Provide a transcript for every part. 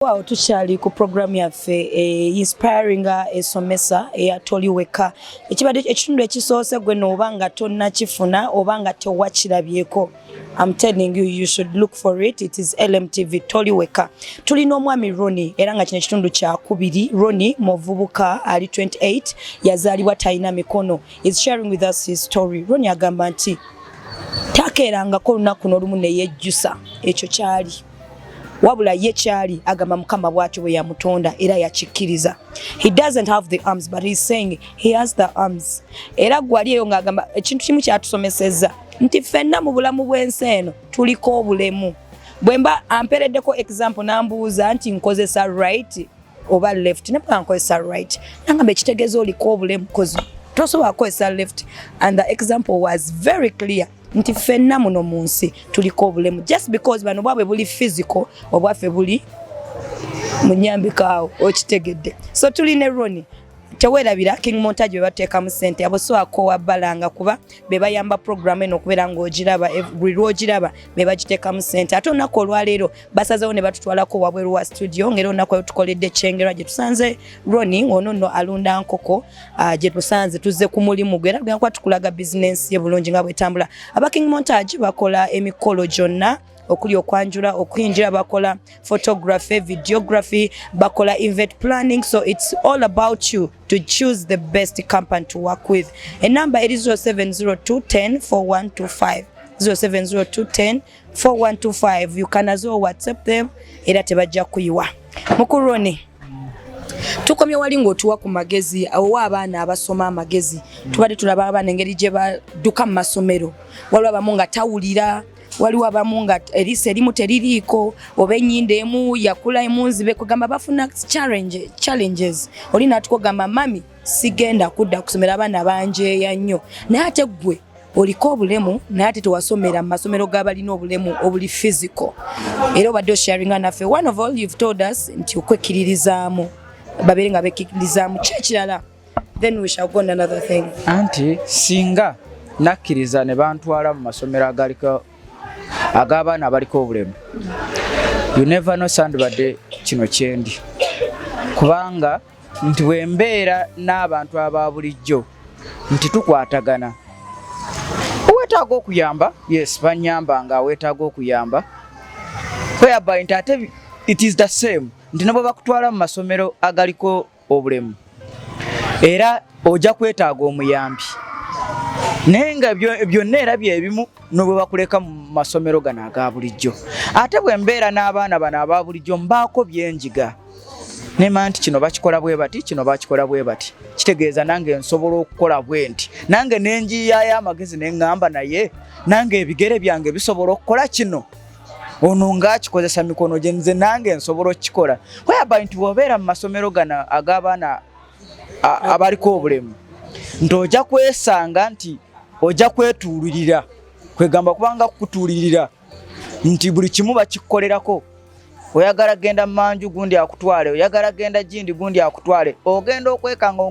Wow, tukyali ku program yaffe inspiring esomesa eyatoliweka ekibadde ekitundu ekisoose gwe n'obanga tonnakifuna obanga tewakirabyeko. I'm telling you, you should look for it. It is LMTV Toliweka. Tulina omwami Ronnie era nga kino ekitundu kyakubiri. Ronnie muvubuka ali 28 yazaalibwa talina mikono is sharing with us his story. Ronnie agamba nti takeerangako olunaku n'olumu ne yejjusa ekyo kyali wabula ye kyali agamba mukama bw'atyo bwe yamutonda era yakikkiriza. He doesn't have the arms but he's saying he has the arms. Era gwali eyo ng'agamba ekintu kimu kyatusomesezza nti ffenna mu bulamu bw'ensi eno tuliko obulemu. Bwe mba ampereddeko example n'ambuuza nti nkozesa right oba left ne bwe nkozesa right nangamba ekitegeeza oliko obulemu kozi tosobola kukozesa left and the example was very clear. Nti ffenna muno mu nsi tuliko obulemu just because bano bwabwe buli physical obwaffe buli munyambikaawo okitegedde. So tuline Ronnie teweerabira King Montage bwe bateekamu ssente abo so akowa balanga kuba be bayamba program eno okubeera ng'ogiraba buli lw'ogiraba be bagiteekamu ssente ate olunaku olwaleero basazeewo ne batutwalako wabweru wa studio ng'era olunaku eyo tukoledde Kyangera gye tusanze Ronnie ono nno alunda nkoko gye tusanze tuzze ku mulimu gwe era tugenda kuba tukulaga bizinensi ye bulungi nga bwetambula. Aba King Montage bakola emikolo gyonna okuli okwanjula okuyinjira bakola photography videography bakola event planning so it's all about you to choose the best company to work with. A number is 0702104125 0702104125. You can as well WhatsApp them era tebajja kuyiwa. Mukulu Ronnie tukomye wali ng'otuwa ku magezi awo abaana abasoma amagezi tubadde tulaba abaana engeri gye badduka mu masomero waliwo abamu nga tawulira waliwo abamu nga erisa erimu teririiko oba ennyinda emu yakula emunzibe kugamba bafuna challenges oli natukugamba mami sigenda kudda kusomera abaana banjeeya nnyo naye ate ggwe oliko obulemu naye ate tewasomera mu masomero g'abalina obulemu obuli physical era obadde osharinga naffe one of all you've told us nti okwekkiririzaamu babeere nga bekkiririzaamu kyekirala then we shall go on another thing. Anti singa nakkiriza ne bantwala mu masomero agaliko ag'abaana abaliko obulemu you never know sandibadde kino kyendi kubanga nti wembeera n'abantu aba bulijjo nti tukwatagana weetaaga okuyamba yes banyamba nga weetaaga okuyamba whereby nti ate it is the same nti nabo bakutwala mu masomero agaliko obulemu era ojja kwetaaga omuyambi naye nga byonna era byebimu n'obwe bakuleka mu masomero gano aga bulijjo ate bwe mbeera n'abaana bano aba bulijjo mbaako byenjiga nema nti kino bakikola bwe bati kino bakikola bwe bati kitegeeza nange nsobola okukola bwe nti nange nenjiyayo amagezi neŋŋamba naye nange ebigere byange bisobola okukola kino ono ng'akikozesa mikono gye nze nange nsobola okukikola whereby nti bw'obeera mu masomero gano ag'abaana abaliko obulemu nti ojja kwesanga nti ojja kwetuulirira kwegamba kubanga kutuulirira nti buli kimu bakikolerako oyagala genda manju gundi akutwale oyagala genda jindi gundi akutwale ogenda okwekanga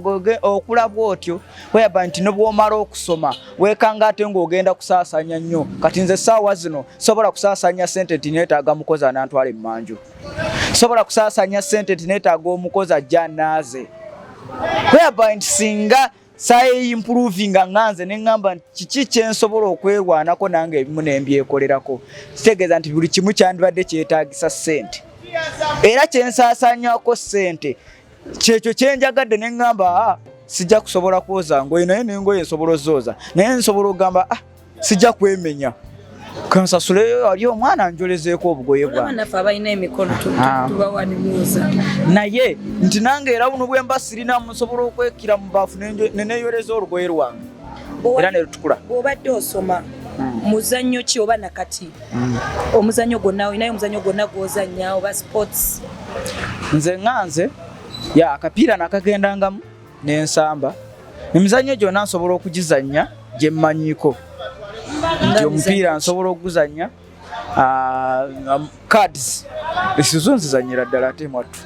okulabwa otyo weyaba nti nobwomala okusoma wekanga ate ng'ogenda kusaasanya nnyo kati nze ssaawa zino sobola kusaasanya ssente nti neetaaga mukozi anantwale mu manju sobola kusaasanya ssente nti neetaaga omukozi ajja annaaze weyaba nti singa sayi improving nganze neŋŋamba kiki kyensobola okwerwanako nange ebimu nembyekolerako kitegeeza nti buli kimu kyandibadde kyetaagisa ssente era kyensaasanyako ssente kyekyo kyenjagadde neŋŋamba sijja kusobola kwoza ngoye naye nengoye nsobola ozooza naye nsobola okugamba sijja kwemenya kansasule ali omwana njolezeeko obugoye bwange naye nti nange era buno bwe mba sirina nsobola okwekira mu baafu neneeyoleza olugoye lwange era ne lutukula. Bw'obadde osoma muzannyo ki oba nakati omuzannyo gwonna olinayo omuzannyo gwonna gw'ozannya oba sports? Nze nganze ya akapiira nakagendangamu n'ensamba emizannyo gyonna nsobola okugizannya gye mmanyiiko nti omupiira nsobola okuguzannya cards esizo nzizanyira ddala ate mwattu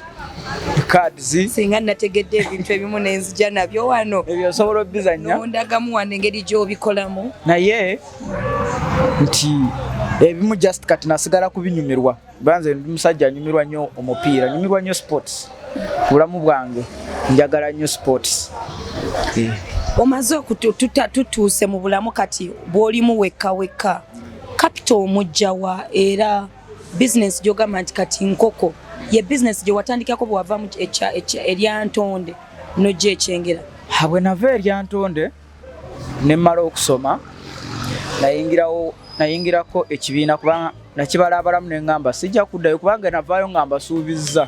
cards singa nategedde ebintu ebimu nenzija nabyo wano ebyo nsobola obizannya nondagamu wano engeri gy'obikolamu naye nti ebimu just kati nasigala kubinyumirwa banze ndi musajja nyumirwa nnyo omupiira nyumirwa nnyo sports bulamu bwange njagala nnyo sports omaze tutuuse mu bulamu kati bw'olimu wekka capital omujjawa era business gy'ogamba nti kati nkoko ye business gye watandikako bwe wava mu eryantonde nojja ekyengera bwe nava eryantonde ne mmala okusoma nayingirako ekibiina kubanga nakibala abalamu ne ngamba sijja kuddayo kubanga navaayo nga mbasuubizza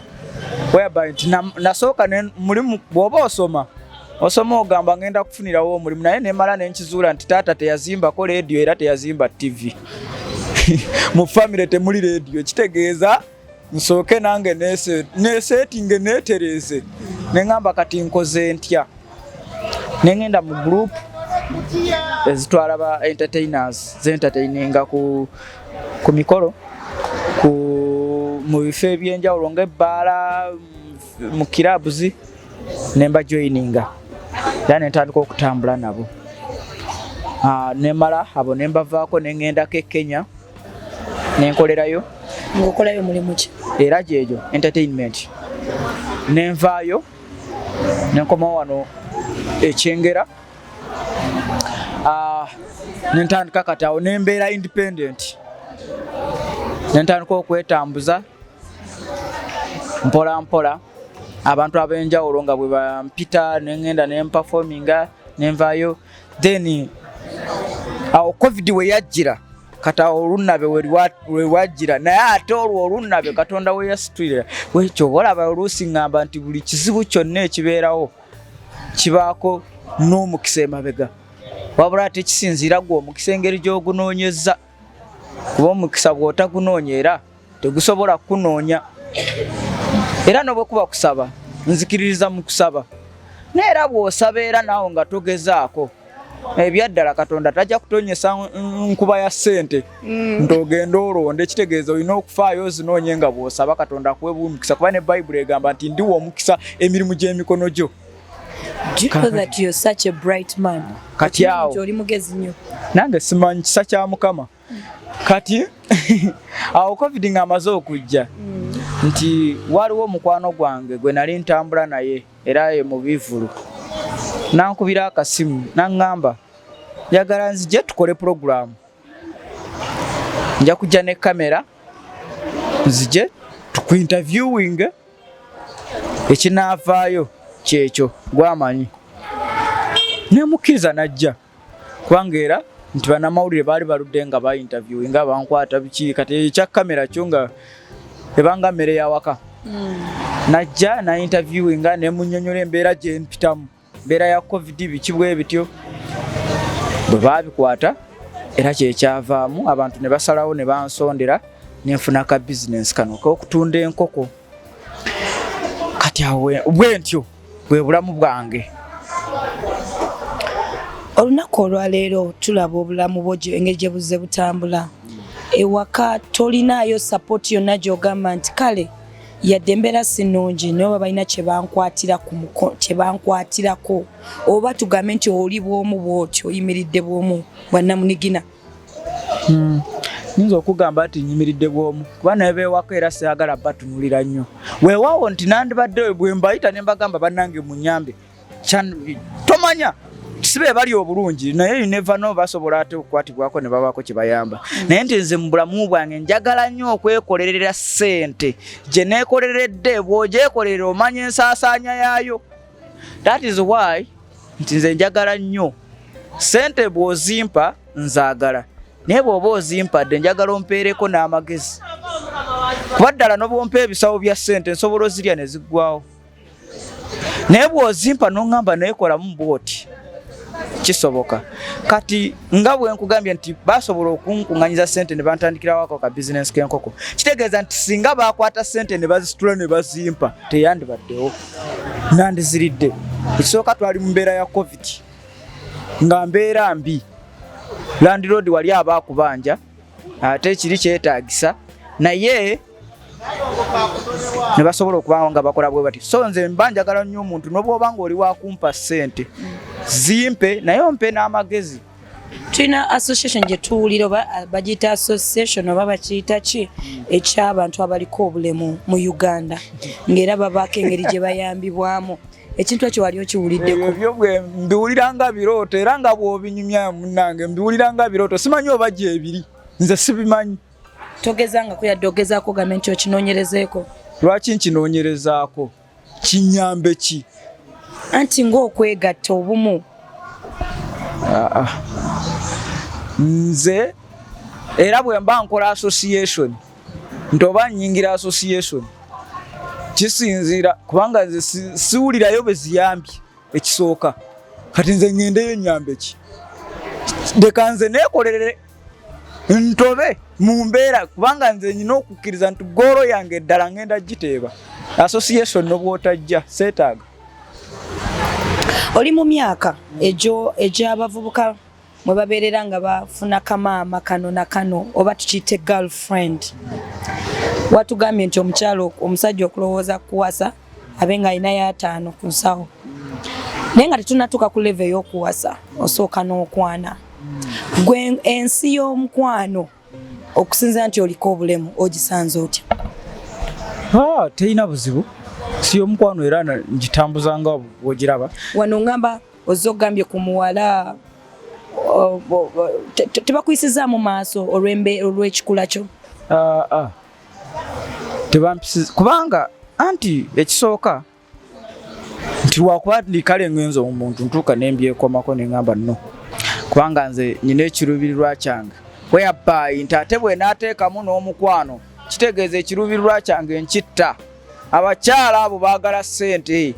whereby nti nasooka mulimu bw'oba osoma ogamba ngenda kufunirawo omulimu naye nemala nenkizuula nti taata teyazimbako leediyo era teyazimba TV mu famire temuli leediyo kitegeeza nsooke nange neseetinge neetereeze neŋŋamba kati nkoze ntya nengenda mu group ezitwala ba entertainers zentertaininga ku mikolo mu bifo ebyenjawulo ng'ebbaala mu kirabuzi nemba joininga era nentandika okutambula nabo nemala abo nembavaako nengendako e Kenya nenkolerayo ng'okolayo mulimu ki era gyegyo entertainment nenvaayo nenkomawo wano ekyengera nentandika kati awo nembeera independent nentandika okwetambuza mpola mpola abantu ab'enjawulo nga bwe bampita nengenda nemperforminga nenvaayo then awo covid we yajjira kati awo olunabe we wajjira naye ate olwo olunabe Katonda we yasitulira wekyo olaba oluusi ngamba nti buli kizibu kyonna ekibeerawo kibaako n'omukisa emabega wabula ate kisinziira gwe omukisa engeri gy'ogunoonyeza kuba omukisa bw'otagunoonya era tegusobola kunoonya era n'obwe kuba kusaba nzikiririza mu kusaba neera bw'osaba era naawe nga togezaako ebyaddala Katonda tajja kutonyesa nkuba ya ssente ntogenda olonde kitegeeza olina okufaayo ozinoonye nga bw'osaba Katonda akuwe omukisa kuba ne Bayibuli egamba nti ndiwa omukisa emirimu gy'emikono gyo. Do you know that you're such a bright man? Kati awo nange simanyi kisa kya Mukama kati awo covid nga amaze okujja nti waliwo omukwano gwange gwe nali ntambula naye era ye mu bivulu nankubira akasimu naŋŋamba njagala nzije tukole program nja kujja ne kamera nzije tukuinterviewing ekinaavaayo kyekyo gwamanyi nemukkiriza najja kubanga era nti bannamawulire baali baludde nga bainterviewinga bankwata biki kati ekya kamera kyo nga ebanga mmere yawaka najja na interviewinga nemunnyonnyola embeera gye mpitamu mbeera ya covid biki bwe bityo bwe baabikwata era kyekyavaamu abantu ne basalawo ne bansondera nenfuna ka business kano k'okutunda enkoko kati awo bwe ntyo bwe bulamu bwange. Olunaku olwaleero tulaba obulamu bw'ogyo engeri gye buzze butambula ewaka tolinaayo support yonna gy'ogamba nti kale yadde embeera si nnungi naye oba balina kye bankwatirako oba tugambe nti oli bw'omu bw'otyo oyimiridde bw'omu bwannamunigina. Nnyinza okugamba nti nyimiridde bw'omu kuba naye beewaka era saagala batunulira nnyo weewaawo nti nandibadde bwe mbayita ne mbagamba bannange munyambe tomanya sibe bali obulungi naye you never know basobola ate okukwatibwako ne babaako kye bayamba naye nti nze mu bulamu bwange njagala nnyo okwekolerera ssente gye neekoleredde bw'ogyekolerera omanya ensaasaanya yaayo. That is why nti nze njagala nnyo ssente bw'ozimpa nzaagala naye bw'oba ozimpadde njagala ompeereko n'amagezi kuba ddala n'obwompa ebisawo bya ssente nsobola ozirya ne ziggwawo naye bw'ozimpa n'oŋŋamba neekolamu bw'oti kisoboka. Kati nga bwe nkugambye nti basobola okunkuŋŋanyiza ssente ne bantandikirawo ako ka bizinesi k'enkoko kitegeeza nti singa baakwata ssente ne bazisitula ne bazimpa teyandibaddewo nandiziridde. Ekisooka twali mu mbeera ya covid nga mbeera mbi landlord wali aba akubanja ate kiri kyetaagisa naye ne basobola okuba nga bakola bwe bati. So nze mbanjagala nnyo omuntu n'obwoba nga oli wakumpa ssente zimpe naye ompe n'amagezi Tulina association gye tuwulira oba bagiyita association oba bakiyita ki eky'abantu abaliko obulemu mu Uganda ng'era babaako engeri gye bayambibwamu ekintu ekyo wali okiwuliddeko ebyo bwe mbiwulira nga birooto era nga bw'obinyumya munnange mbiwulira nga birooto simanyi oba gyebiri nze sibimanyi togezangako yadde ogezaako gavumenti okinoonyerezeeko lwaki nkinoonyerezaako kinyambe ki anti ng'okwegatta obumu nze era bwe mba nkola association ntoba nnyingira association kisinziira kubanga nze siwulirayo bwe ziyambye ekisooka kati nze ŋŋendeyo nnyambe ki leka nze neekolerere ntobe mu mbeera kubanga nze nyina okukkiriza nti goolo yange eddala ŋŋenda giteeba association nobwotajja seetaaga oli mu myaka egy'abavubuka mwe babeerera nga bafuna kamaama kano na kano oba tukiyite girlfriend watugambye nti omukyalo omusajja okulowooza kuwasa abe nga alinayo 5 ku nsawo naye nga tetunatuuka ku leve ey'okuwasa osooka n'okwana gwe ensi y'omukwano okusinzira nti oliko obulemu ogisanze otya terina buzibu si y'omukwano era ngitambuza nga bw'ogiraba wano ngamba ozze okugambye ku muwala tebakuyisiza mu maaso olw'ekikula kyo tebampisiza kubanga anti ekisooka nti lwakuba ndikale ngenza omuntu ntuuka nembyekomako neŋŋamba nno kubanga nze nyina ekiruubirirwa kyange whereby nti ate bwe naateekamu n'omukwano kitegeeza ekiruubirirwa kyange nkitta abakyala abo baagala ssente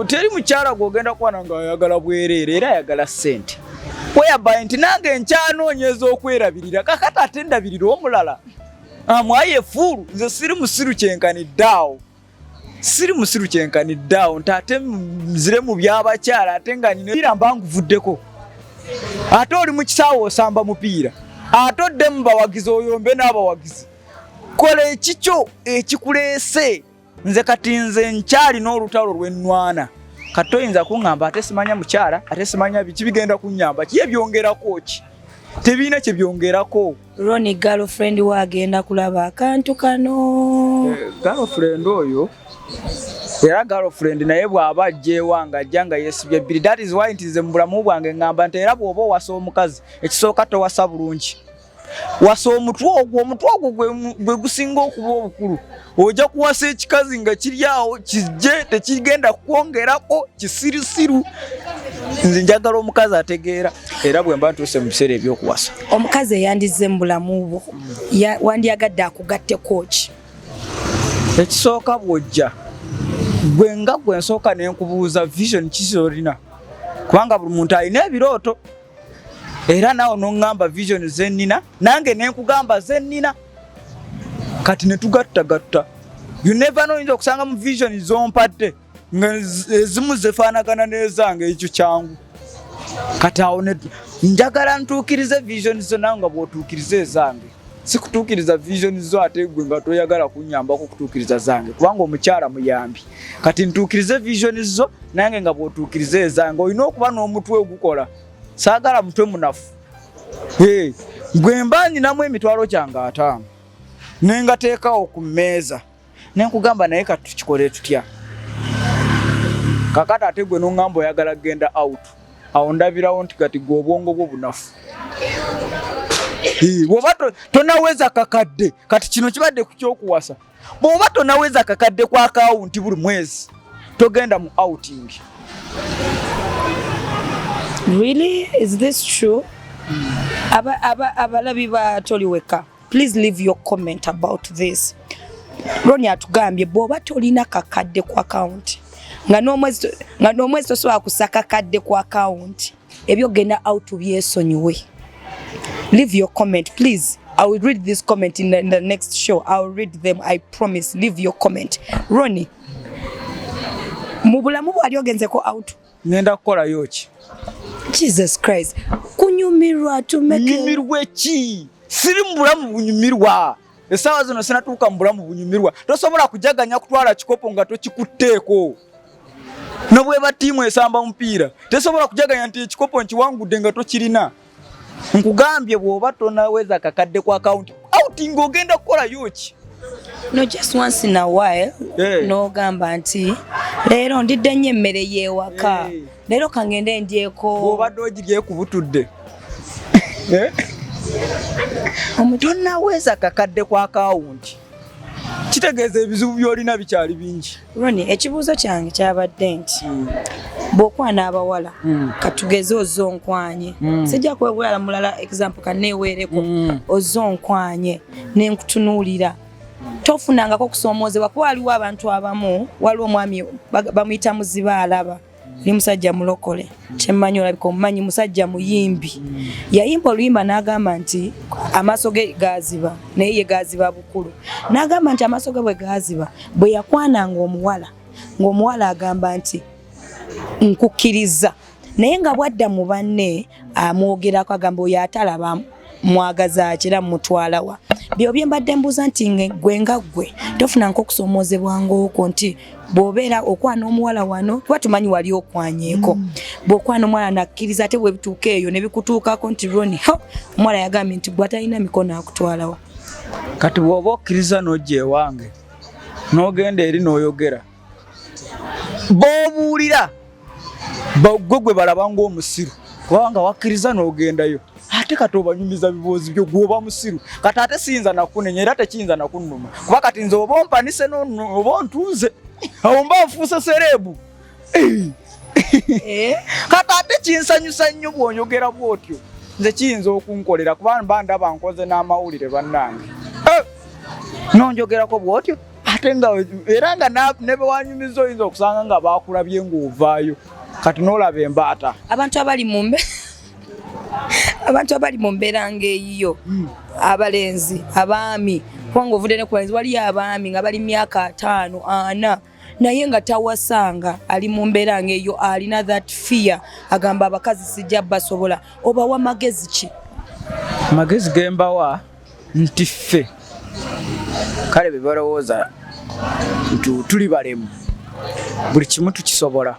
teri mukyala gw'ogenda kwana ng'ayagala bwereere era ayagala ssente whereby nti nange nkyanoonyeza okwerabirira kakati ate ndabirira omulala amwaye fuulu nze siri musiru kyenkaniddeawo nti ate nzire mu by'abakyala ate nga nina mba nguvuddeko ate oli mu kisaawe osamba mupiira ate odde mu bawagizi oyombe n'abawagizi kola ekikyo ekikuleese nze kati nze nkyali n'olutalo lw'ennwana kati oyinza kuŋŋamba ate simanya mukyala ate simanya biki bigenda kunnyamba ki ebyongerako ki tebiina kye byongerako Ronnie girlfriend waagenda kulaba akantu kano girlfriend oyo era girlfriend naye bw'aba ajjeewa ng'ajja nga yeesibye bbiri that is why nti nze mu bulamu bwange ŋŋamba nti era bw'oba owasa omukazi ekisooka towasa bulungi wasa omutwe ogwo gwe gusinga okuba obukulu ojja kuwasa ekikazi nga kiri awo kijje tekigenda kwongerako kisirisiru nze njagala omukazi ategeera era bwe mba ntuuse mu biseera ebyokuwasa omukazi eyandizze mu bulamu bwo wandiyagadde akugatteko ki ekisooka bw'ojja gwe nga gwe nsooka nenkubuuza vision kisi olina kubanga buli muntu alina ebirooto era naawe n'oŋŋamba vision ze nnina nange nenkugamba ze nnina kati ne tugattagatta you never know oyinza okusanga mu vision zompadde nga ezimu zefaanagana n'ezange ekyo kyangu kati awo njagala ntuukirize vision zo nawe nga bw'otuukiriza ezange si kutuukiriza vision zo ate gwe nga toyagala kunnyambako kutuukiriza zange kubanga omukyala muyambi kati ntuukirize vision zo nange nga bw'otuukiriza ezange olina okuba n'omutwe ogukola saagala mutwe munafu gwe mba nyinamu emitwalo kyange 5 nengateekawo ku mmeeza nenkugamba naye kati tukikole tutya kakati ate gwe n'oŋŋamba oyagala kgenda out awo ndabirawo nti kati gwe obwongo bwo bunafu bw'oba tonaweza kakadde kati kino kibadde ku kyokuwasa bw'oba tonaweza kakadde ku akawunti buli mwezi togenda mu outing. Really? Is this true? Abalabi ba Toliweka, please leave your comment about this. Ronnie atugambye bw'oba tolina kakadde ku account nga n'omwezi tosobola kusaka kakadde ku account ebyo genda out byesonyiwe. Leave your comment, please. I will read this comment in the next show. I will read them, I promise. Leave your comment. Ronnie, mu bulamu bwali ogenzeko out? Ngenda kukolayo ki? Jesus Christ. Kunyumirwa tumeke. Nyumirwe ki? Siri mu bulamu bunyumirwa. Esaawa zino sinatuuka mu bulamu bunyumirwa. Tosobola kujaganya kutwala kikopo nga tokikutteeko. nobwe batimu esamba mupiira tesobola kujaganya nti ekikopo nkiwangudde nga tokirina nkugambye bw'oba tonaweza kakadde ku account outing ogenda kukola yoki no just once in a while no gamba nti leero ndidde nnyo emmere y'ewaka leero kangende ndyeko bw'obadde ogirye kubutudde tonaweza kakadde ku account kitegeeza ebizibu by'olina bikyali bingi. Ronnie, ekibuuzo kyange kyabadde nti bw'okwana abawala katugeze ozonkwanye sijja kwegulala mulala example kaneeweereko ozonkwanye nenkutunuulira tofunangako okusomoozebwa kuba waliwo abantu abamu waliwo omwami bamuyita muziba alaba ni musajja mulokole kyemmanyi olabika omumanyi musajja muyimbi yayimba oluyimba n'agamba nti amaaso ge gaziba naye ye gaziba bukulu n'agamba nti amaaso ge bwe gaziba bwe yakwananga omuwala ng'omuwala agamba nti nkukkiriza naye nga bwadda mu banne amwogerako agamba oyo atalaba mwagaza akira mutwalawa byo byembadde mbuuza nti gwe nga gwe tofunanko okusomoozebwangoko nti bw'obeera okwana omuwala wano kuba tumanyi wali okwanyeeko bw'okwana omuwala nakkiriza ate bwe bituuka eyo ne bikutuukako nti Ronnie omuwala yagambye nti gwe atalina mikono akutwalawa kati bw'oba okkiriza n'ojja ewange n'ogenda eri n'oyogera b'obuulira gwe gwe balaba ng'omusiru kubanga wakkiriza n'ogendayo ate kati obanyumiza biboozi byo gwoba musiru kati ate siyinza nakunenya era tekiyinza nakunnuma kuba kati nze oba ompanise oba ontuuze awo mba nfuuse sereebu kati ate kinsanyusa nnyo bw'onyogera bw'otyo nze kiyinza okunkolera kuba mba ndaba nkoze n'amawulire bannange nonjogerako bw'otyo ate nga era nga ne bewanyumiza oyinza okusanga nga baakulabye ng'ovaayo kati n'olaba embaata abantu abali mu mbeera ng'eyiyo abalenzi abaami kubanga ovudde ne ku balenzi waliyo abaami nga bali myaka 5 4 naye nga tawasanga ali mu mbeera ng'eyo alina that fear agamba abakazi sijja basobola obawa magezi ki magezi gembawa nti ffe kale be balowooza tuli balemu buli kimu tukisobola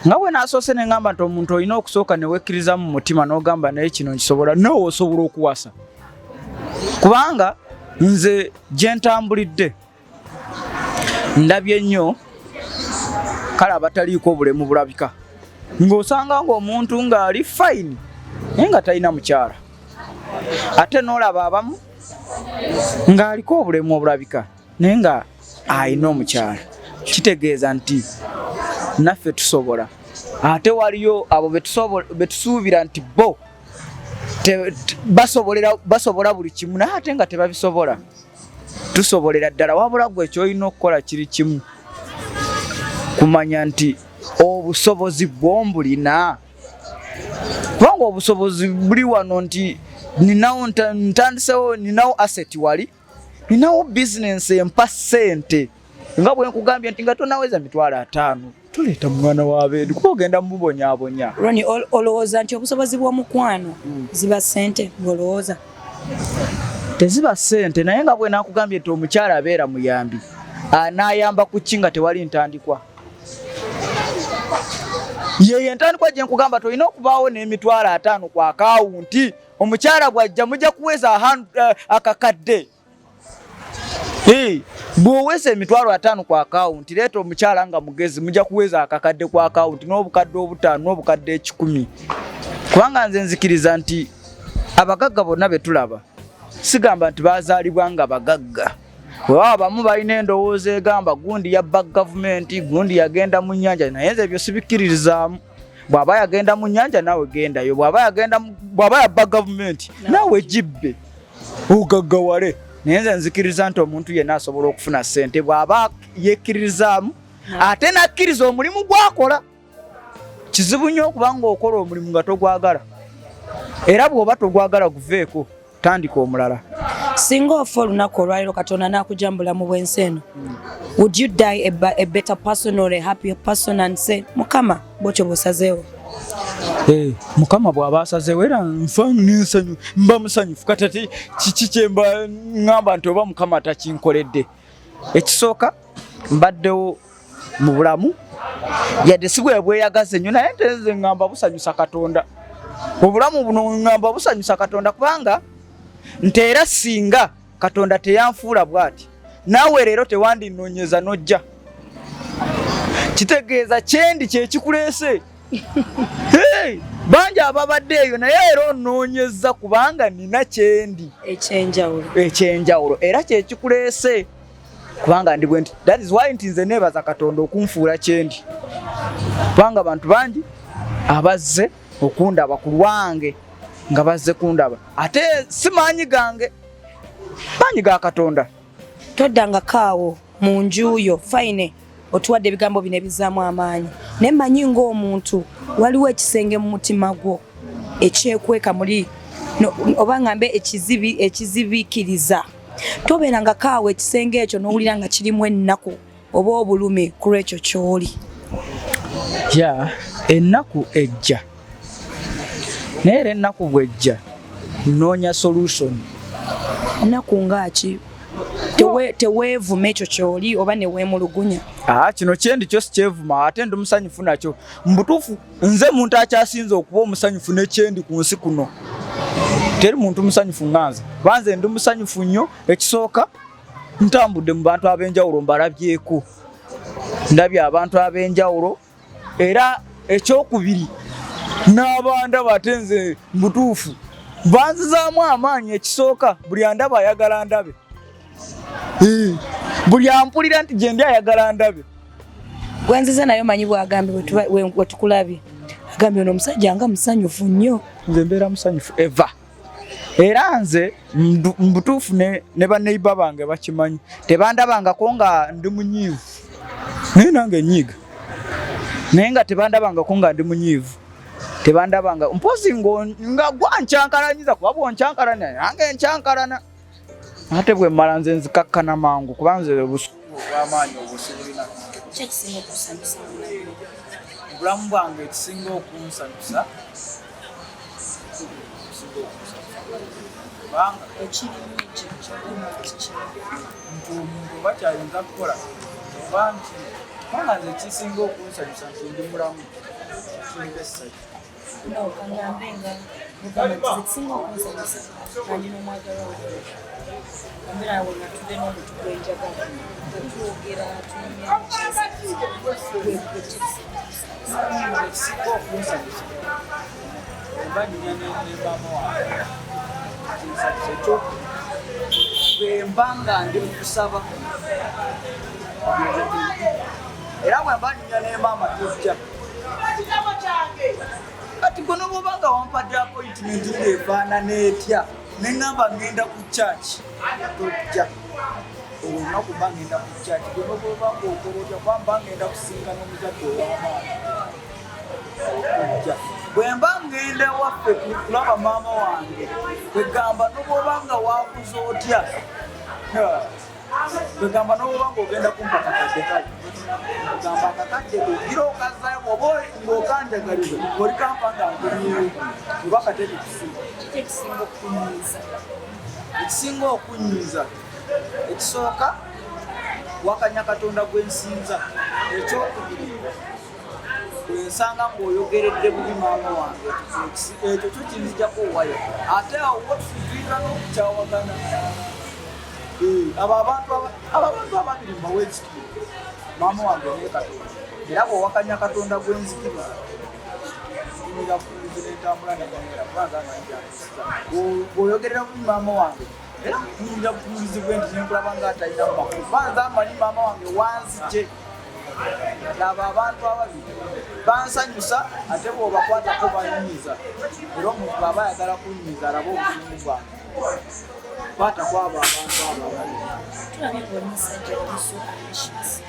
nga bwe nasoose ne ngamba nti omuntu olina okusooka ne wekkiriza mu mutima n'ogamba naye kino nkisobola nawe osobola okuwasa kubanga nze gye ntambulidde ndabye nnyo kale abataliiko obulemu bulabika ng'osanga ng'omuntu ng'ali fayini naye nga talina mukyala ate n'olaba abamu ng'aliko obulemu obulabika naye nga alina omukyala kitegeeza nti naffe tusobola ate waliyo abo betusuubira nti bo basobola buli kimu naye ate nga tebabisobola tusobolera ddala wabula gwe kyolina okukola kiri kimu kumanya nti obusobozi bwombulina kubanga obusobozi buli wano nti ntandisewo ninawo asset wali ninawo bizinensi empa ssente nga bwe nkugambye nti nga tonaweza mitwalo 5 tuleeta mwana w'abeedu kuba ogenda mububonyaabonya Ronnie olowooza nti obusobozi bw'omukwano ziba ssente olowooza teziba ssente naye nga bwe nakugambye nti omukyala abeera muyambi anaayamba ku ki nga tewali ntandikwa yeye entandikwa gye nkugamba tolina okubaawo n'emitwalo 5 ku akawunti omukyala bw'ajja mujja kuweza akakadde bw'oweza emitwalo 5 ku akawunti leeta omukyala nga mugezi mujja kuweza akakadde ku akawunti n'obukadde 5 n'obukadde 10 kubanga nze nzikiriza nti abagagga bonna be tulaba sigamba nti bazaalibwa nga bagagga bwe abamu balina endowooza egamba gundi yabba gavumenti gundi yagenda mu nnyanja naye nze ebyo sibikkiririzaamu bw'aba yagenda mu nnyanja naawe gendayo bw'aba yabba gavumenti naawe gibbe ogaggawale naye nze nzikiriza nti omuntu yenna asobola okufuna ssente bw'aba yekkiririzaamu ate nakkiriza omulimu gwakola kizibu nnyo okubanga okola omulimu nga togwagala era bw'oba togwagala guveeko tandika omulala singa ofa olunaku olwaliro Katonda n'akujambula mu bwensi eno would you die a better person or a happier person and say mukama bwotyo bw'osazeewo mukama bw'aba asazeewo era nfa n'ensanyu mba musanyufu kati ate kiki kye mba ngamba nti oba mukama takinkoledde ekisooka mbaddewo mu bulamu yadde si bwe bweyagaze nnyo naye nte nze ŋŋamba busanyusa Katonda. Obulamu buno ŋŋamba busanyusa Katonda kubanga nte era singa Katonda teyanfuula bw'ati naawe leero tewandinoonyeza n'ojja. Kitegeeza kyendi kye kikuleese. Banji ababadde eyo naye era onoonyeza kubanga nina kyendi ekyenjawulo era kye kikuleese kubanga ndi bwe nti that is why nti nze neebaza Katonda okunfuula kyendi kubanga abantu bangi abazze okundaba ku lwange nga bazze kundaba ate si maanyi gange maanyi ga Katonda. Toddanga kaawo mu njuyo fine otuwadde ebigambo bino ebizaamu amaanyi naye mmanyi ng'omuntu waliwo ekisenge mu mutima gwo ekyekweka muli oba ngambe ekizibiikiriza. Tobeeranga kaawo ekisenge ekyo n'owulira nga kirimu ennaku oba obulumi ku lwekyo ky'oli. Ennaku ejja naye era ennaku bw'ejja noonya solution. Ennaku ngaaki? Teweevuma ekyo ky'oli oba ne weemulugunya. Kino kyendi kyo si kyevuma ate ndi musanyufu nakyo. Mbutuufu nze muntu akyasinze okuba omusanyufu n'ekyendi ku nsi kuno. Teri muntu musanyufu nga nze. Banze ndi musanyufu nnyo. Ekisooka ntambudde mu bantu ab'enjawulo mbalabyeko. Ndabye abantu ab'enjawulo era ekyokubiri n'abandaba ate nze mbutuufu banzizaamu amaanyi. Ekisooka buli andaba ayagala ndabe. Buli ampulira nti gye ndi ayagala ndabe. Gwenzize nayo manyi bwagambye bwe tukulabye agambye ono omusajja nga musanyufu nnyo. Nze mbeera musanyufu eva era nze mbutuufu ne baneiba bange bakimanyi tebandabangako nga ndi munyiivu naye nange nyiiga naye nga tebandabangako nga ndi munyiivu tebandabanga mpozi nga gwankyankalanyiza kuba bwonkyankalana nange nkyankalana ate bwe mmala nze nzikakkana mangu kuba nze obusungu obw'amaanyi obusibulina. Kyekisinga okusanyusa obulamu bwange ekisinga okunsanyusa kubanga ekirimu omuntu oba kyayinza kukola oba nti kubanga nze ekisinga okunsanyusa nti ndi mulamu kinga essajja. Kanyambe nga mugamba ekisinga okunsanyusa kandi n'omwagala wange ambera awo nga tube n'omuntu gwenjagala okwogera tunyumya ekisinga okunsanyusa oba nnya ne maama wange kinsanyusa ekyokubiri bwe mba nga ndi mu kusaba era bwe mba nnya ne maama tojja kati gono bw'obanga wampadde appointment ng'efaanana etya ne ŋŋamba ŋŋenda ku church tojja olunaku mba ŋŋenda ku church gono bw'obanga okolotya kuba mba ŋŋenda kusinga n'omuzadde ow'amaani tojja bwe mba ŋŋenda waffe kulaba maama wange kwegamba n'obw'obanga waakuza otya kwegamba n'obw'obanga ogenda kumpa kakadde kale kugamba akakadde kugira okazayo oba ng'okanjagaliza oli kampa nga nkunyeewo kuba kateke ekisinga okunyiiza ekisooka wakanya Katonda gwe nsinza. Ekyokubiri ensanga ng'oyogeredde bubi maama wange ekyo kyo kinzijjako owaya ate awo watufiira n'okukyawagana. Abo abantu ababiri mbawa ekitiibwa maama wange ne Katonda era bw'owakanya Katonda gwe nzikiriza nyinza kukuliza n'entambula negamera kubanga bw'oyogerera bubi maama wange era nyinza kukulizibwa nti nenkulaba ng'atalina mu makulu banza amanyi maama wange wanzije. Abo abantu ababiri bansanyusa ate bw'obakwatako banyiiza era omuntu bw'aba ayagala kunyiiza alaba obusungu bwange kwata kwabo abantu abo ababiri. Tulabye omusajja omusuukanishizi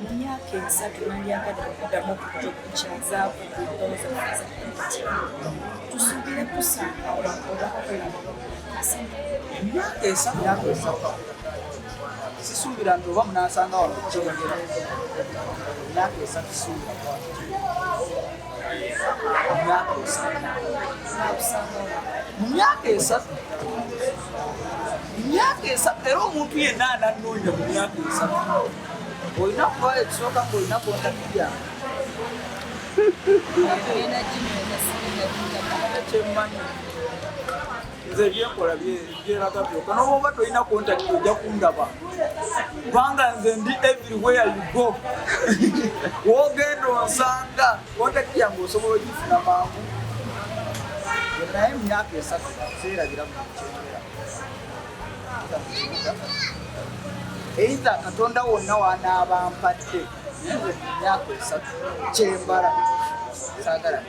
mu myaka 3 nalyagadde okuddamu okukyazaako ku ndowooza za tusuubire kusanga obakola emyaka 3 sisuubira nti oba munaasanga wano kukyogera emyaka 3 suubira mu myaka 3 era omuntu yenna anannoonya mu myaka 3 Olina kuba ekisooka ng'olina kontakiti yange. Kyemmanyi. Nze byenkola byeraga byokka. N'oba tolina kontakiti ojja kundaba. Kubanga nze ndi everywhere you go. W'ogenda onsanga kontakiti yange osobola ogifuna mangu. Naye mu myaka 3 seerabira mu Kyengera. Either Katonda wonna wanaaba mpadde nze mu myaka 3 kyembala saagala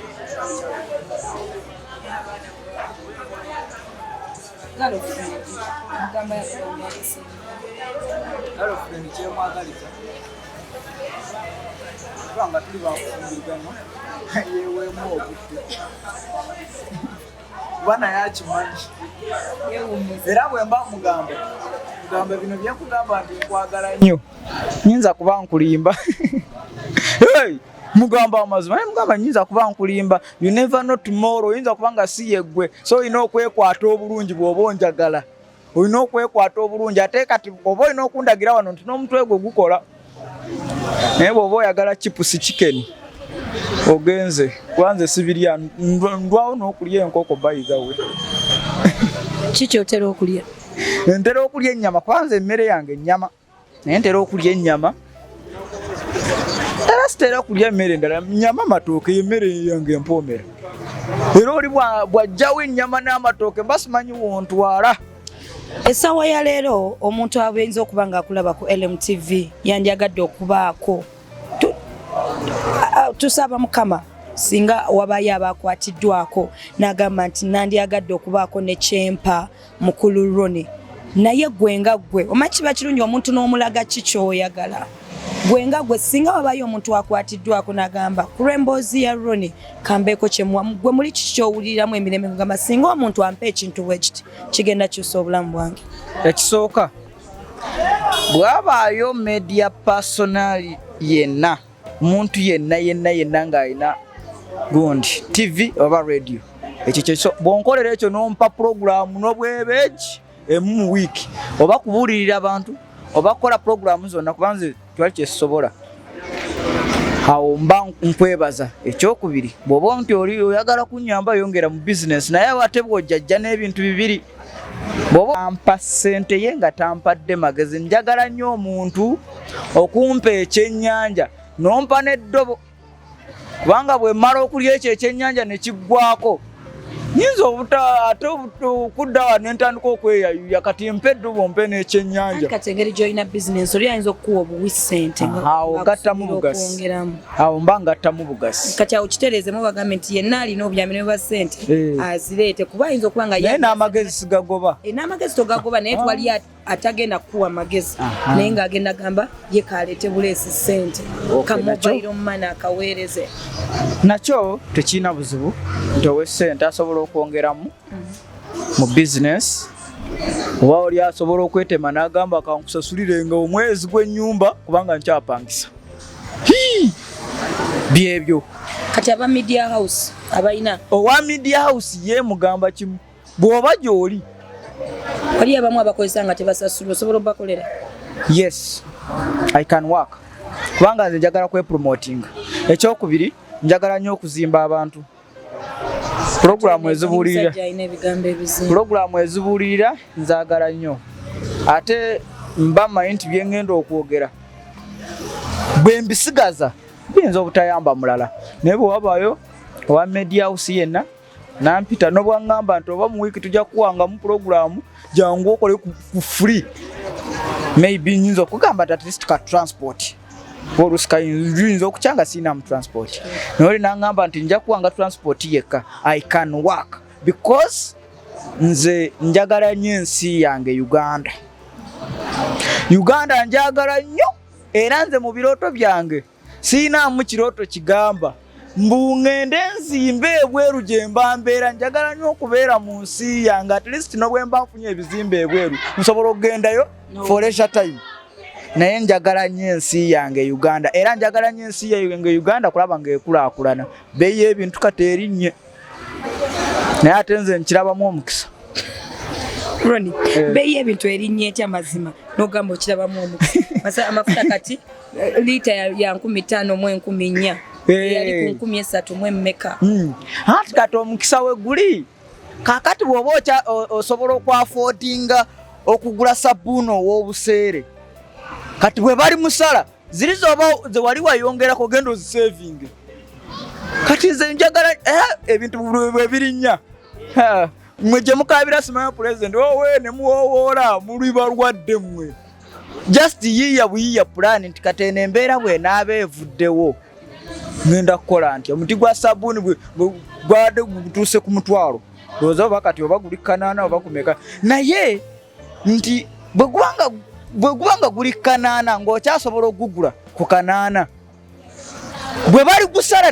girlfriend kyemwagaliza kubanga tuli bakufumbirigana yeweemu obudde kuba naye akimanyi era bwe mba mugamba bino byekugamba nti nkwagala nnyo nyinza kuba nkulimba mugamba amazima naye mugamba nyinza kuba nkulimba you never know tomorrow oyinza kuba nga si yeggwe so olina okwekwata obulungi bw'oba onjagala olina okwekwata obulungi ate kati oba olina okundagira wano nti n'omutwe gwe gukola naye bw'oba oyagala chipusi chicken ogenze kwanze sibirya ndwawo n'okulya enkoko bayigawe kiki otera okulya ntera okulya ennyama kwanza emmere yange ennyama naye ntera okulya ennyama era sitera kulya emmere endala nnyama matooke emmere yange empoomera era oli bw'ajjawo ennyama n'amatooke mba simanyi wontwala. Essaawa ya leero omuntu abenza okuba ng'akulaba ku LMTV yandyagadde okubaako tusaba Mukama singa wabayo abakwatiddwako n'agamba nti nandyagadde okubaako ne kyempa mukulu Ronald naye gwe nga gwe omanyi kiba kirungi omuntu n'omulaga kikyoyagala gwe nga gwe singa wabayo omuntu akwatiddwako n'agamba ku Embozzi ya Ronald kambeeko kyemuwa gwe muli kikyowuliramu emirembe ngamba singa omuntu ampa ekintu bwe kiti kigenda kyusa obulamu bwange. Ekisooka bw'abaayo media personal yenna omuntu yenna ng'alina gundi TV oba radio ekyo kyeso bw'onkolera ekyo n'ompa programu n'obwebeegi emu mu wiiki oba kubuulirira abantu oba kukola programu zonna kubanze twali kyesobola awo mba nkwebaza. Ekyokubiri bw'oba nti oli oyagala kunnyamba yongera mu bizinesi naye ate bw'ojjajja n'ebintu bibiri bw'oba ampa ssente ye nga tampadde magezi njagala nnyo omuntu okumpa ekyennyanja nompa n'eddobo kubanga bwe mmala okulya ekyo ekyennyanja ne kiggwako nyinza ate okudda wano ne ntandika okweyayuya kati mpa eddobo mpe n'ekyennyanja. Kati engeri gy'olina bizinensi oli ayinza okukuwa obuwi ssente awo gattamu bugasi awo mba ngattamu bugasi kati awo kitereezemu bagambe nti yenna alina obuyambi ne bwa ssente azireete kuba ayinza okuba nga naye n'amagezi sigagoba n'amagezi togagoba naye twali atagenda kuwa magezi naye ng'agenda gamba ye kaleete buleesi ssente kamobairo mumana akaweereze nakyo tekirina buzibu nti owe ssente asobola okwongeramu mu bizinesi oba oli asobola okwetema n'agamba kankusasulire omwezi gw'ennyumba kubanga nkyapangisa byebyo. Kati aba media house abayina owa media house ye mugamba kimu bw'oba gy'oli wali abamu abakozesa nga tebasasula osobola obakolera. Yes, I can work kubanga nze njagala kwepromotinga. Ekyokubiri njagala nnyo okuzimba abantu Programu ezibuulirira nzaagala nnyo ate mba manyi nti bye ngenda okwogera bwe mbisigaza biyinza obutayamba mulala naye bwe wabaayo owa media house yenna nampita n'obwaŋŋamba nti oba mu wiiki tujja kuwangamu programu jangu okole ku free maybe nyinza okugamba nti at least ka transport oluusi yinza okukyanga siina mu transport naye oli naŋŋamba nti nja kuwanga transport yekka I can work because nze njagala nnyo ensi yange Uganda njagala nnyo era nze mu birooto byange siinaamu kirooto kigamba mbungende nzimbe ebweru gye mba mbeera njagala nnyo okubeera mu nsi yange at least no bwe mba nfunye ebizimbe ebweru nsobola okugendayo for leisure time naye njagala nnyo ensi yange Uganda era njagala nnyo ensi yange Uganda kulaba ng'ekulaakulana beeyi y'ebintu kati erinnye naye ate nze nkirabamu omukisa Roni bei ebintu erinnya etya mazima n'ogamba okirabamu omu masa amafuta kati lita ya 15 mu 14 yali ku 13 mu mmeka hati kati omukisa we guli kakati bw'oba osobola okwafotinga okugula sabbuuni ow'obuseere kati bwe bali musala ziri zoba ze wali wayongerako genda ozisevinge kati nze njagala ebintu bwe birinnya mwe gye mukabira simanya president wowe ne muwowoola muli balwadde mmwe just yiya buyiya plan nti kati eno embeera bw'enaaba evuddewo ngenda kukola nti omuti gwa sabbuuni gwadde gutuuse ku mutwalo lowooza oba kati oba guli kanaana oba kumeka naye nti bwe gubanga guli kanaana ng'okyasobola okugugula ku kanaana bwe bali gusala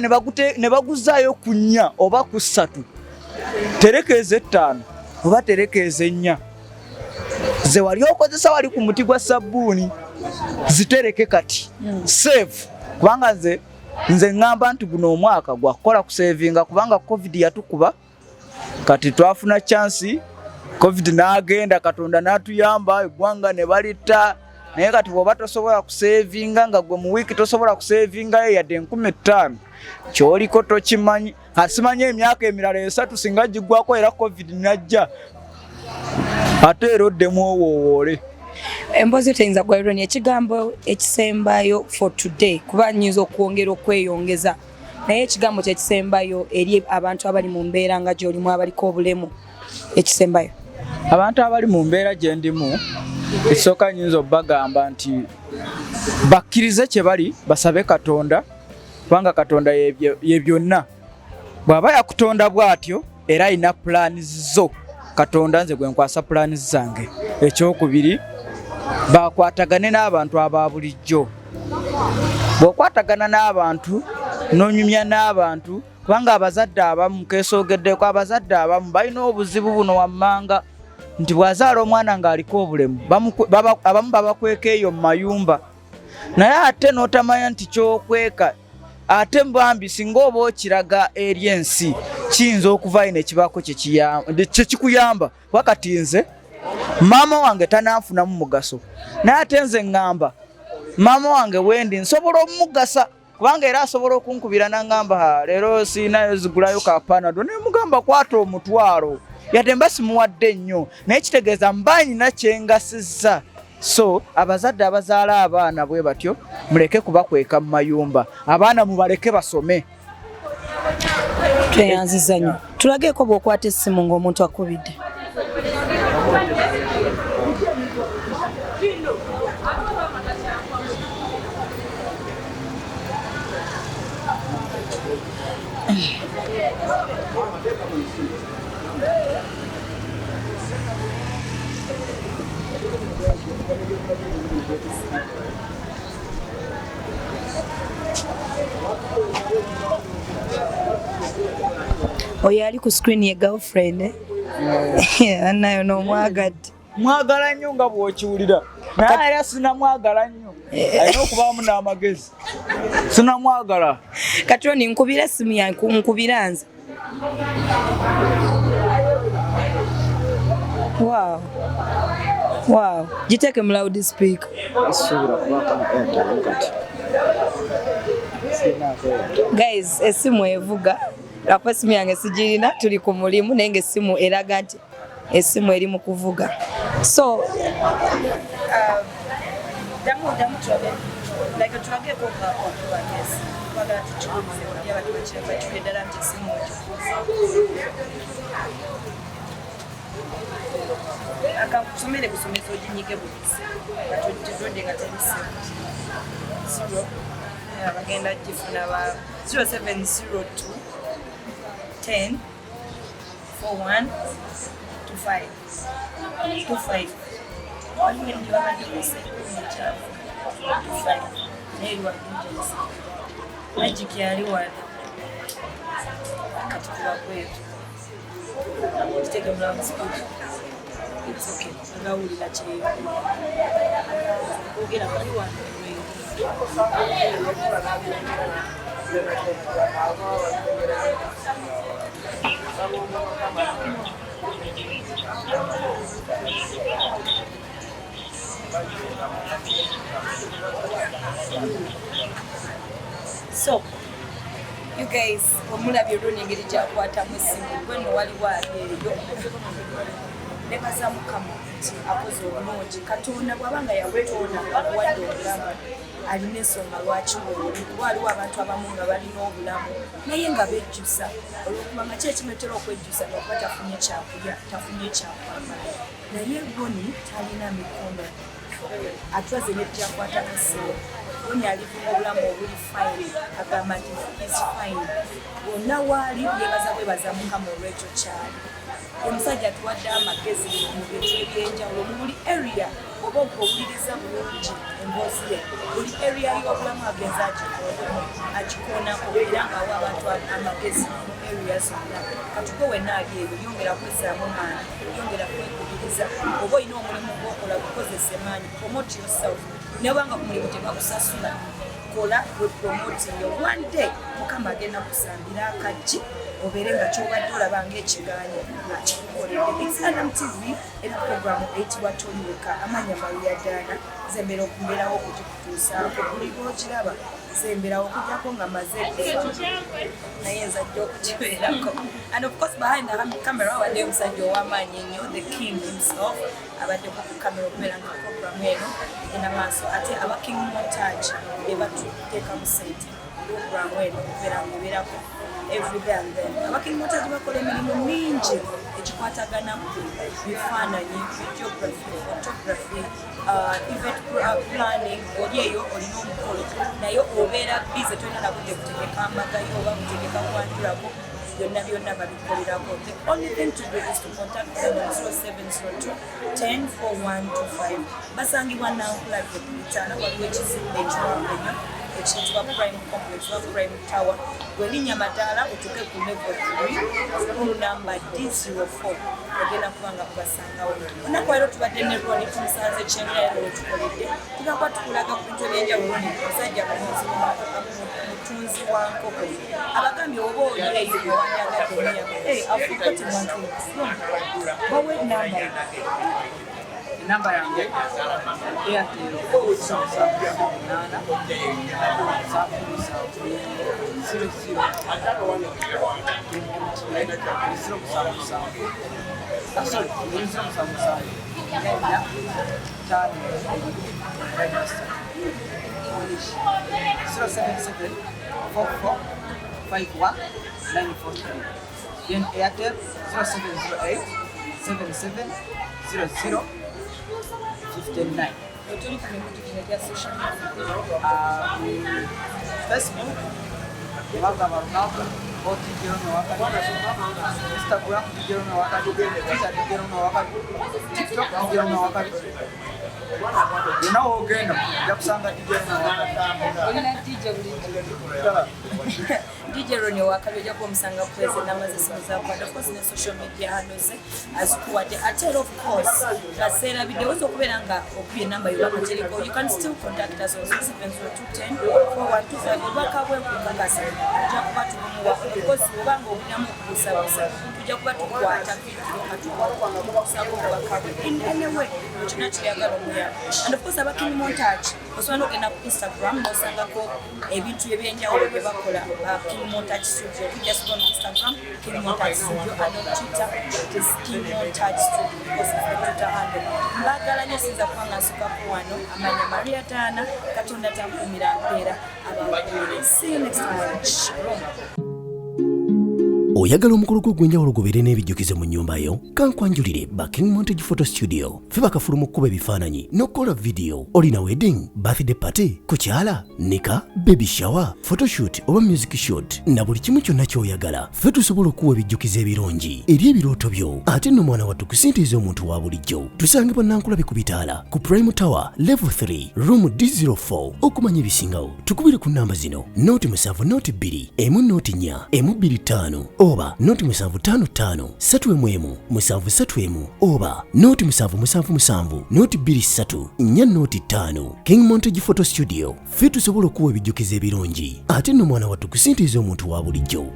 ne baguzaayo ku 4 oba ku 3 terekeeza 5 oba terekeeza 4 ze wali okozesa wali ku muti gwa sabbuuni zitereke kati save kubanga nze ngamba nti guno omwaka gwakukola ku savinga kubanga covid yatukuba kati twafuna chance covid n'agenda katonda n'atuyamba eggwanga ne balita naye kati bw'oba tosobola kusevinga nga gwe mu wiiki tosobola kusevingayo yadde 15,000 kyoliko tokimanyi asimanyi emyaka emirala 3 singa giggwako era covid najja ate era oddemu owowoole Embozzi teyinza gwaironia ekigambo ekisembayo for today kuba nyinza okwongera okweyongeza naye ekigambo kyekisembayo eri abantu abali mu mbeera nga gy'olimu abaliko obulemu ekisembayo abantu abali mu mbeera gye ndimu ekisooka nyinza obbagamba nti bakkirize kye bali basabe Katonda kubanga Katonda ye byonna bw'aba yakutonda bw'atyo era alina plans zo Katonda nze gwe nkwasa plans zange ekyokubiri bakwatagane n'abantu aba bulijjo bw'okwatagana n'abantu n'onyumya n'abantu kubanga abazadde abamu keesoogeddeko abazadde abamu balina obuzibu buno wammanga nti bw'azaala omwana ng'aliko obulemu abamu babakweka eyo mu mayumba naye ate n'otamanya nti kyokweka ate bambi singa oba okiraga eri ensi kiyinza okuvaayo ne kibaako kyekikuyamba wakati nze maama wange tananfunamu mugaso naye ate nze ngamba maama wange wendi nsobola omugasa kubanga era asobola okunkubira n'angamba leero siinayo zigulayo kapanado naye mugamba kwata omutwalo yadde mba simuwadde nnyo naye kitegeeza mba nina kyengasizza so abazadde abazaala abaana bwe batyo muleke kubakweka mu mayumba abaana mubaleke basome tweyanziza nnyo tulageeko bw'okwata essimu ng'omuntu akubidde oyo ali ku screen ye girlfriend anayo n'omwagadde mwagala nnyo nga bw'okiwulira naye era sinamwagala nnyo alina okubaamu n'amagezi sinamwagala kati oni nkubira essimu yange nkubira nze wow giteeke mu loud speaker guys essimu evuga lwakuba essimu yange sigirina tuli ku mulimu naye ng'essimu eraga nti essimu eri mu kuvuga so akakusomere busomesa oginyike buyisi katodde nga tebisimu bagenda gifuna ba 0702 10 41 25 waliwo ndi wabadde ekyavu 25 neeriwa injens magic yali wano kati tubakwetu kiteke mulamu speech it's okay ngawulira kyeyo ogera kali wano So, you guys, omulabye olw'engeri gyakwatamu essimu gwe nno waliwo abeeyo nebaza Mukama nti akoze obulungi Katonda bw'abanga yakutonda akuwadde obulamu alina ensonga lwaki weoli kuba waliwo abantu abamu nga balina obulamu naye nga bejjusa olwokubanga ki ekimetera okwejjusa nokuba tafunye kyakulya tafunye kyakwambala naye Goni talina mikono atwaze nebyakwata essimu Goni alifunga obulamu obuli fine agamba nti is fine bonna waali yebaza bwebaza Mukama olw'ekyo kyali omusajja tuwadde amagezi mu bintu ebyenjawulo mu buli area oba okuwuliriza bulungi emboozi ye buli area y'obulamu agenza akikoonako era ng'awa abantu amagezi mu area zonna katuko wenna ali eyo yongera kwezzaamu maanyi yongera kwekubiriza oba olina omulimu gw'okola gukozesa maanyi promote yourself nebanga ku mulimu tebakusasula kola we promoting yo one day Mukama agenda kusambira akaggi obeere nga kyobadde olaba ng'ekigaanyi akikukoledde Exalam TV era programu eyitibwa Toliweka amanya Maria Dana zembera okumbeerawo okukikutuusaako buli lw'okiraba zemberawo okujjako nga maze naye nzadde okukibeerako and of course behind the camera wadde omusajja ow'amaanyi ennyo the king himself abaddeko ku kamera okubeera nga programu eno egenda maaso ate aba king montage be batuteekamu sente programu eno okubeera nga ebeerako every day and then abaking montage bakola emirimu mingi ekikwatagana bifaananyi videography photography event planning oli eyo olina omukolo naye obeera bize tolina nabudde kutegeka amagayo oba kutegeka kwanjulako byonna byonna babikolerako the only thing to do is to contact them on 0702 10 4125 basangibwa nankulabye ku bitaala waliwo ekizimbe ekiwanvu ennyo ekiyitibwa Prime Complex wa Prime Tower gw'erinnya Madaala otuuke ku level 3 room number D04 ogenda kubanga kubasangawo olunaku leero tubadde ne Ronald tumusanze Kyangera wetukoledde tugamba tukulaga ku bintu ebyenjawulo omusajja mutunzi wa nkoko abagambye oba oli eyo bwewandagadde omuyaga afuuko temwantu bawe Namba yange Airtel 0774451943 Airtel 0708 7700 59. Facebook, Ronald, Instagram, Twitter, you know again, DJ Ronnie wakabya ko musanga present namaze simuza kwa of course ne social media handles azikuwate ate of course kasera video zo kuberanga okuye number yo bakateliko you can still contact us on 070210 4125 bakabwe kukakasa tujja kuba tumuwa because ubanga obunyamu okusabusa tujja kuba tukwata kusako bakabwe in any way tuna kiyagala omuya and of course abaking montage osobola okugenda ku Instagram nosangako ebintu ebyenjawulo bye bakola King Montage Studio. We just go on Instagram, King Montage Studio, and on Twitter, it is King Montage Studio because it's the Twitter handle. Mbagala nyo sinza kwanga suka kuwano, amanya Maria Dana, Katonda Tamkumira Mpera, abawakule. See you next time. Shalom. Oyagala omukolo gw'enjawulo gubeere n'ebijjukizo mu nnyumba yo kankwanjulire ba King Montage Photo Studio fe bakafuluma okukuba ebifaananyi n'okukola video olina wedding birthday party kukyala nika baby shower photoshoot oba music shoot na buli kimu kyonna ky'oyagala fe tusobola okuwa ebijjukizo ebirungi eri ebirooto byo ate nno mwana wattu kusintiiza omuntu wa bulijjo tusangibwa Nankulabe ku bitaala ku Prime Tower level 3 room D04 okumanya ebisingawo tukubire ku namba zino noti 7 noti 2 emu noti 4 emu 25 oba noti 755 3 731 oba noti 777 noti 23 4 noti 5 King Montage Photo Studio fe tusobola okuwa ebijjukizo ebirungi ate nno mwana wattu kusintiiza omuntu wa bulijjo